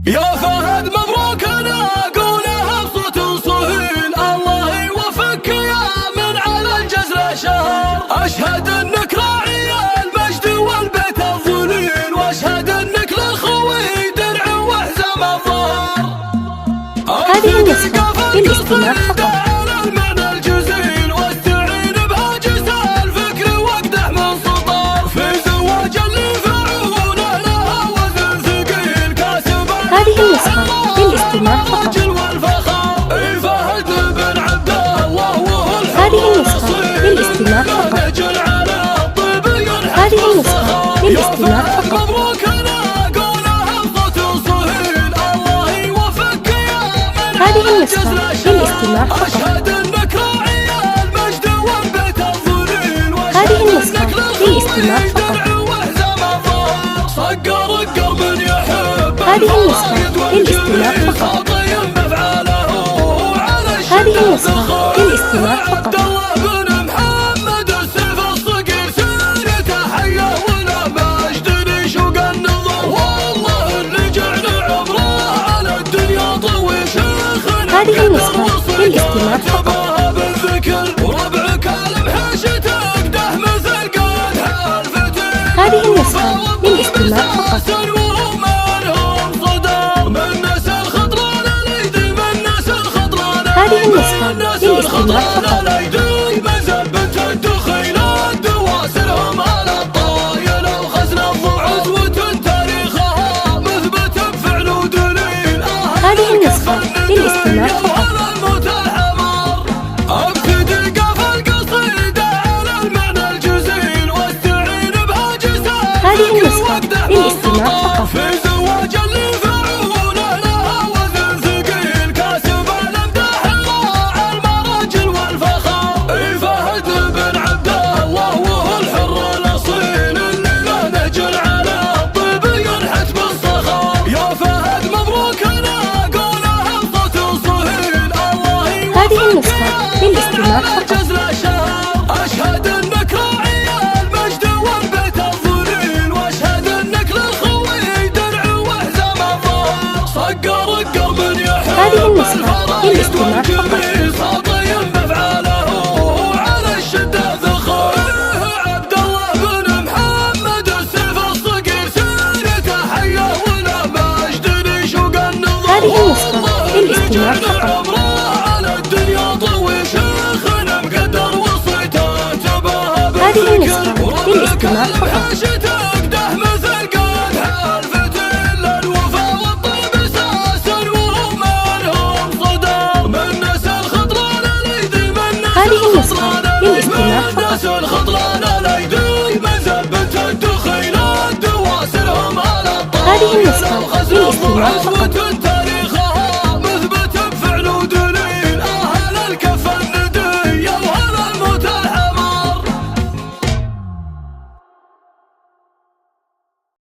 يا فهد مبروك انا اقولها بصوت صهيل، الله يوفقك يا من على الجزر شهر. اشهد انك راعي المجد والبيت الظليل، واشهد انك للخوي درع وحزام الظهر. هذه النسخة للاستماع فقط. هذه النسخة للاستماع فقط. هذه النسخة للاستماع فقط. هذه النسخة للاستماع فقط. هذه النسخة للاستماع فقط. هذه النسخة للاستماع فقط. هذه النسخة للاستماع فقط. هذه النسخة للاستماع فقط. هذه النسخة للاستماع فقط. هذه النسخة للاستماع فقط. هذه النسخة للاستماع فقط. هذه النسخة للاستماع فقط. هذه النسخة للاستماع فقط. هذه النسخة للاستماع فقط. أشهد أنك راعي المجد والبيت الظليل، وأشهد أنك للخوي درع وحزام الظهر. صقر القلب يحب هذه النسخة للاستماع فقط. صاطي بأفعاله على الشدة ذخر. عبد الله بن محمد السيف الصقير سيرته حية ولا مجد شوق النظر. هذه النسخة للاستماع فقط. هذه النسخة للاستماع فقط. هذه النسخة للاستماع فقط. هذه النسخة للاستماع فقط.